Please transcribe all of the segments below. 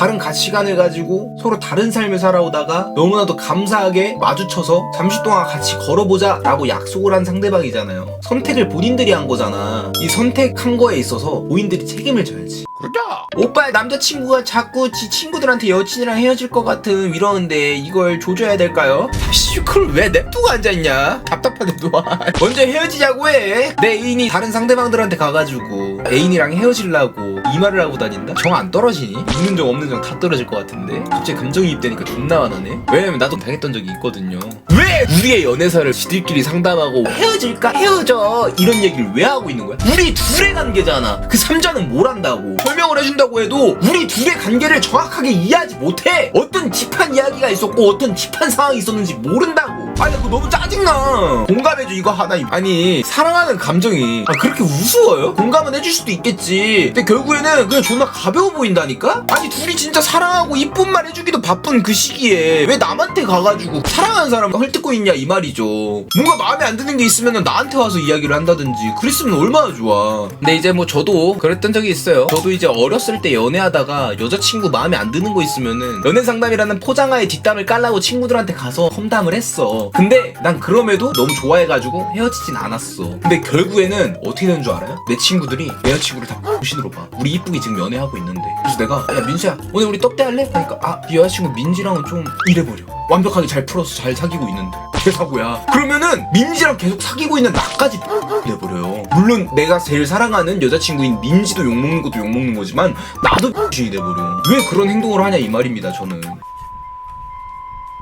다른 가치관을 가지고 서로 다른 삶을 살아오다가 너무나도 감사하게 마주쳐서 잠시 동안 같이 걸어보자 라고 약속을 한 상대방이잖아요. 선택을 본인들이 한 거잖아. 이 선택한 거에 있어서 본인들이 책임을 져야지. 그러자. 오빠의 남자친구가 자꾸 지 친구들한테 여친이랑 헤어질 것 같은 이러는데 이걸 조져야 될까요? 씨, 그걸 왜 냅두고 앉아있냐? 답답하게 놔. 먼저 헤어지자고 해. 내 애인이 다른 상대방들한테 가가지고 애인이랑 헤어지려고 이 말을 하고 다닌다? 정 안 떨어지니? 있는 정 없는 정 다 떨어질 것 같은데? 갑자기 감정이입되니까 존나 화나네. 왜냐면 나도 당했던 적이 있거든요. 왜 우리의 연애사를 지들끼리 상담하고 헤어질까? 헤어져 이런 얘기를 왜 하고 있는 거야? 우리 둘의 관계잖아. 그 삼자는 뭘 안다고. 설명을 해준다고 해도 우리 둘의 관계를 정확하게 이해하지 못해. 어떤 딥한 이야기가 있었고 어떤 딥한 상황이 있었는지 모른다고. 아니 그거 너무 짜증나. 공감해줘 이거 하나. 아니 사랑하는 감정이 그렇게 우스워요? 공감은 해줄 수도 있겠지. 근데 결국에는 그냥 존나 가벼워 보인다니까? 아니 둘이 진짜 사랑하고 이쁜 말 해주기도 바쁜 그 시기에 왜 남한테 가가지고 사랑하는 사람 헐뜯고 있냐 이 말이죠. 뭔가 마음에 안 드는 게 있으면 나한테 와서 이야기를 한다든지 그랬으면 얼마나 좋아. 근데 이제 뭐 저도 그랬던 적이 있어요. 저도 이제 어렸을 때 연애하다가 여자친구 마음에 안 드는 거 있으면은 연애 상담이라는 포장하에 뒷담을 깔라고 친구들한테 가서 험담을 했어. 근데 난 그럼에도 너무 좋아해가지고 헤어지진 않았어. 근데 결국에는 어떻게 되는 줄 알아요? 내 친구들이 내 여자친구를 다 신으로 봐. 우리 이쁘게 지금 연애하고 있는데. 그래서 내가 야 민수야 오늘 우리 떡대 할래? 하니까 네 여자친구 민지랑은 좀 이래버려. 완벽하게 잘 풀어서 잘 사귀고 있는데 개사고야. 그러면은 민지랑 계속 사귀고 있는 나까지 내버려요. 물론 내가 제일 사랑하는 여자친구인 민지도 욕먹는 것도 욕먹는 거지만 나도 이 돼버려. 왜 그런 행동을 하냐 이 말입니다 저는.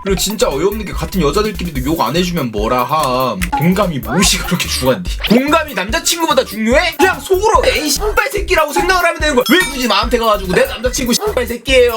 그리고 진짜 어이없는 게 같은 여자들끼리도 욕 안 해주면 뭐라 함. 공감이 무엇이 그렇게 중요한데? 공감이 남자친구보다 중요해? 그냥 속으로 에이 씨발 새끼라고 생각을 하면 되는 거야. 왜 굳이 나한테 가가지고 내 남자친구 씨발 새끼예요.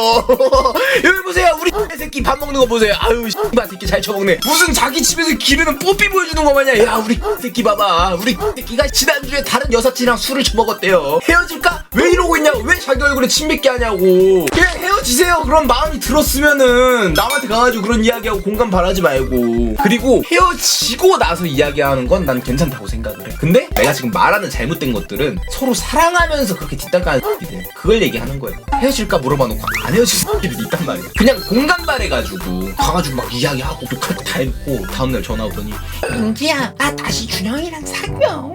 여기 보세요 우리 씨발 새끼 밥 먹는 거 보세요. 아유 씨발 새끼 잘 처먹네. 무슨 자기 집에서 기르는 뽀삐 보여주는 거 마냥 야 우리 새끼 봐봐. 우리 새끼가 지난주에 다른 여사친이랑 술을 처먹었대요. 헤어질까? 왜 이러고 있냐고. 왜 자기 얼굴에 침 뱉게 하냐고. 그냥 헤어지세요. 그런 마음이 들었으면은 남한테 가가지고 그런 이야기하고 공감 바라지 말고. 그리고 헤어지고 나서 이야기하는 건 난 괜찮다고 생각을 해. 근데 내가 지금 말하는 잘못된 것들은 서로 사랑하면서 그렇게 뒷담 까는 새끼들 그걸 얘기하는 거예요. 헤어질까 물어봐놓고 안 헤어질 새끼들이 있단 말이야. 그냥 공감 바래가지고 가가지고 막 이야기하고 욕할 거 다 해놓고 다음날 전화 오더니 민지야 나 다시 준영이랑 사귀어.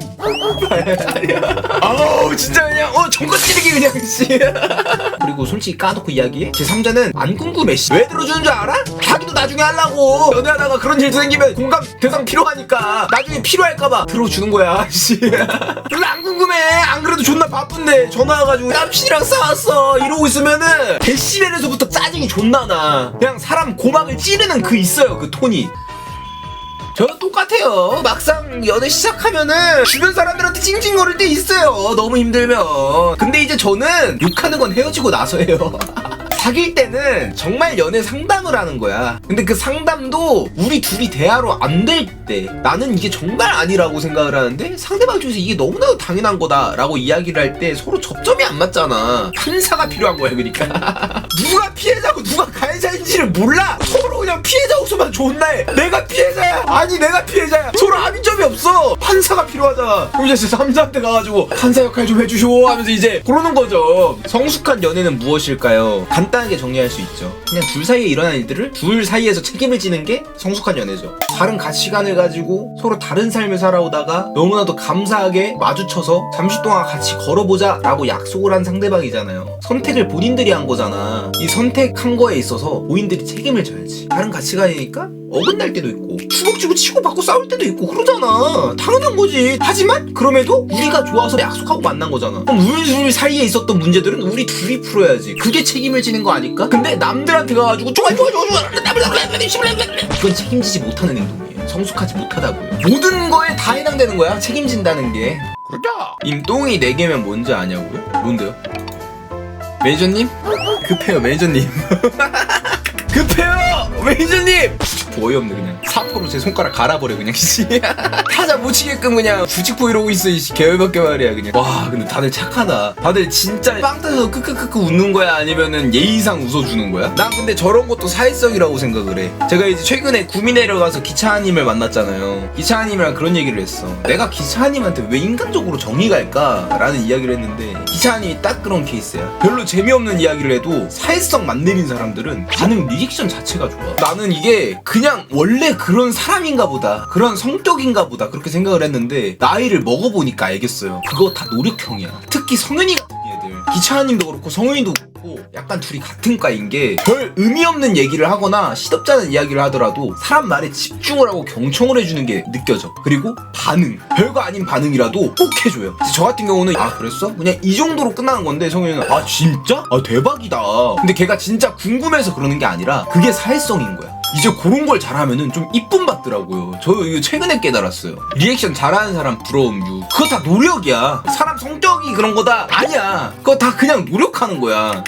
아우 진짜 그냥 정거 찌르기 그냥 씨. 그리고 솔직히 까놓고 이야기해. 제 3자는 안 궁금해 씨. 왜 들어주는 줄 알아? 자기도 나중에 하려고. 연애하다가 그런 일도 생기면 공감 대상 필요하니까 나중에 필요할까봐 들어주는 거야 씨. 별로 안 궁금해. 안 그래도 존나 바쁜데 전화 와가지고 남친이랑 싸웠어 이러고 있으면은 데시벨에서부터 짜증이 존나 나. 그냥 사람 고막을 찌르는 그 있어요 그 톤이. 저는 똑같아요. 막상 연애 시작하면은 주변 사람들한테 찡찡거릴 때 있어요. 너무 힘들면. 근데 이제 저는 욕하는 건 헤어지고 나서예요. 사귈 때는 정말 연애 상담을 하는 거야. 근데 그 상담도 우리 둘이 대화로 안 될 때 나는 이게 정말 아니라고 생각을 하는데 상대방 쪽에서 이게 너무나도 당연한 거다 라고 이야기를 할 때 서로 접점이 안 맞잖아. 판사가 필요한 거야 그러니까. 누가 피해자고 누가 가해자인지를 몰라. 서로 그냥 피해자 없으면 존나 해. 내가 피해자야 아니 내가 피해자야 서로 합의점이 없어. 판사가 필요하잖아. 그럼 이제 3자한테 가가지고 판사 역할 좀 해주쇼 하면서 이제 그러는 거죠. 성숙한 연애는 무엇일까요? 간단하게 정리할 수 있죠. 그냥 둘 사이에 일어난 일들을 둘 사이에서 책임을 지는 게 성숙한 연애죠. 다른 가치관을 가지고 서로 다른 삶을 살아오다가 너무나도 감사하게 마주쳐서 잠시 동안 같이 걸어보자 라고 약속을 한 상대방이잖아요. 선택을 본인들이 한 거잖아. 이 선택한 거에 있어서 본인들이 책임을 져야지. 다른 가치관이니까 어긋날 때도 있고 주먹 쥐고 치고받고 싸울 때도 있고 그러잖아. 당연한 거지. 하지만 그럼에도 우리가 좋아서 약속하고 만난 거잖아. 그럼 우리 둘 사이에 있었던 문제들은 우리 둘이 풀어야지. 그게 책임을 지는 거 아닐까? 근데 남들한테 가가지고 좋아 이건 책임지지 못하는 행동이에요. 성숙하지 못하다고요. 모든 거에 다 해당되는 거야 책임진다는 게. 그러자. 임똥이 4개면 뭔지 아냐고요? 뭔데요? 매니저님? 급해요 매니저님. 급해요 매니저님. 그 어이없네 그냥. 사포로 제 손가락 갈아버려 그냥. 타자 못 치게끔 그냥 부직포 이러고 있어 이 개열받게 말이야 그냥. 와 근데 다들 착하다. 다들 진짜 빵 터져서 크크크크 웃는 거야 아니면은 예의상 웃어주는 거야? 난 근데 저런 것도 사회성이라고 생각을 해. 제가 이제 최근에 구미 내려가서 기차님을 만났잖아요. 기차님이랑 그런 얘기를 했어. 내가 기차님한테 왜 인간적으로 정이 갈까? 라는 이야기를 했는데 기차님이 딱 그런 케이스야. 별로 재미없는 이야기를 해도 사회성 만들인 사람들은 반응 리액션 자체가 좋아. 나는 이게 그냥 원래 그런 사람인가 보다, 그런 성격인가 보다 그렇게 생각을 했는데 나이를 먹어보니까 알겠어요. 그거 다 노력형이야. 특히 성현이 같은 애들, 기차님도 그렇고 성현이도 그렇고 약간 둘이 같은 과인 게 별 의미 없는 얘기를 하거나 시덥잖은 이야기를 하더라도 사람 말에 집중을 하고 경청을 해주는 게 느껴져. 그리고 반응, 별거 아닌 반응이라도 꼭 해줘요. 저 같은 경우는 아 그랬어? 그냥 이 정도로 끝나는 건데 성현이는 아 진짜? 아 대박이다. 근데 걔가 진짜 궁금해서 그러는 게 아니라 그게 사회성인 거야. 이제 그런 걸 잘하면은 좀 이쁨 받더라고요. 저 이거 최근에 깨달았어요. 리액션 잘하는 사람 부러움 유. 그거 다 노력이야. 사람 성격이 그런 거다 아니야. 그거 다 그냥 노력하는 거야.